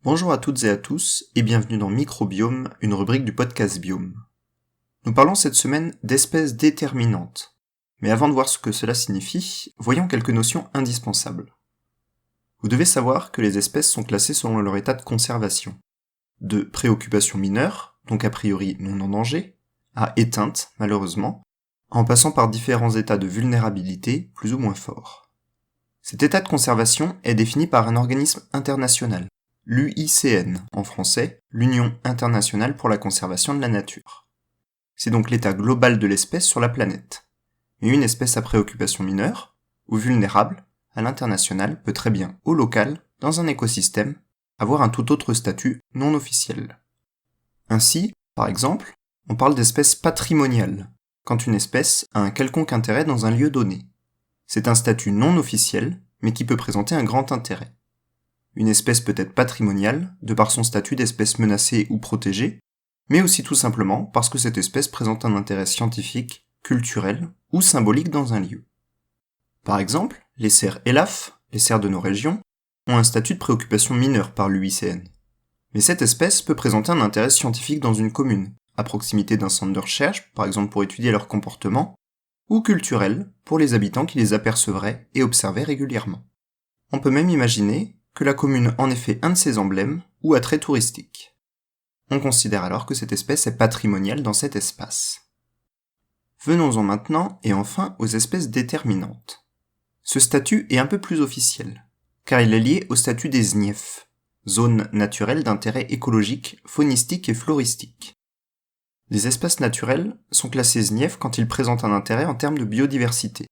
Bonjour à toutes et à tous et bienvenue dans Microbiome, une rubrique du podcast Biome. Nous parlons cette semaine d'espèces déterminantes. Mais avant de voir ce que cela signifie, voyons quelques notions indispensables. Vous devez savoir que les espèces sont classées selon leur état de conservation. De préoccupation mineure, donc a priori non en danger, à éteinte, malheureusement, en passant par différents états de vulnérabilité plus ou moins forts. Cet état de conservation est défini par un organisme international, l'UICN en français, l'Union internationale pour la conservation de la nature. C'est donc l'état global de l'espèce sur la planète. Mais une espèce à préoccupation mineure, ou vulnérable, à l'international peut très bien, au local, dans un écosystème, avoir un tout autre statut non officiel. Ainsi, par exemple, on parle d'espèce patrimoniale, quand une espèce a un quelconque intérêt dans un lieu donné. C'est un statut non officiel, mais qui peut présenter un grand intérêt. Une espèce peut être patrimoniale, de par son statut d'espèce menacée ou protégée, mais aussi tout simplement parce que cette espèce présente un intérêt scientifique, culturel ou symbolique dans un lieu. Par exemple, les cerfs élaphes, les cerfs de nos régions, ont un statut de préoccupation mineure par l'UICN. Mais cette espèce peut présenter un intérêt scientifique dans une commune, à proximité d'un centre de recherche, par exemple pour étudier leur comportement, ou culturel, pour les habitants qui les apercevraient et observaient régulièrement. On peut même imaginer que la commune en ait fait un de ses emblèmes ou attrait touristique. On considère alors que cette espèce est patrimoniale dans cet espace. Venons-en maintenant et enfin aux espèces déterminantes. Ce statut est un peu plus officiel, car il est lié au statut des ZNIEF, zones naturelles d'intérêt écologique, faunistique et floristique. Les espaces naturels sont classés ZNIEF quand ils présentent un intérêt en termes de biodiversité.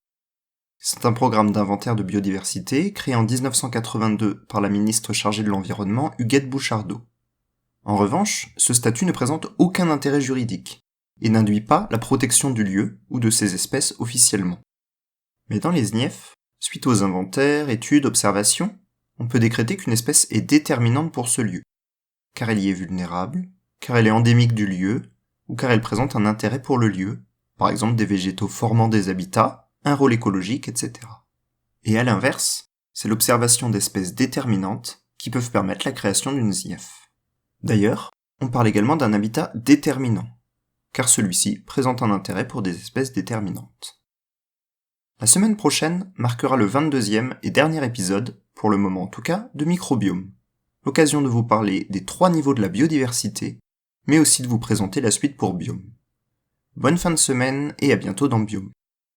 C'est un programme d'inventaire de biodiversité créé en 1982 par la ministre chargée de l'Environnement Huguette Bouchardot. En revanche, ce statut ne présente aucun intérêt juridique et n'induit pas la protection du lieu ou de ses espèces officiellement. Mais dans les ZNIEF, suite aux inventaires, études, observations, on peut décréter qu'une espèce est déterminante pour ce lieu, car elle y est vulnérable, car elle est endémique du lieu, ou car elle présente un intérêt pour le lieu, par exemple des végétaux formant des habitats, un rôle écologique, etc. Et à l'inverse, c'est l'observation d'espèces déterminantes qui peuvent permettre la création d'une ZNIEF. D'ailleurs, on parle également d'un habitat déterminant, car celui-ci présente un intérêt pour des espèces déterminantes. La semaine prochaine marquera le 22e et dernier épisode, pour le moment en tout cas, de Microbiome. L'occasion de vous parler des 3 niveaux de la biodiversité, mais aussi de vous présenter la suite pour Biome. Bonne fin de semaine et à bientôt dans Biome.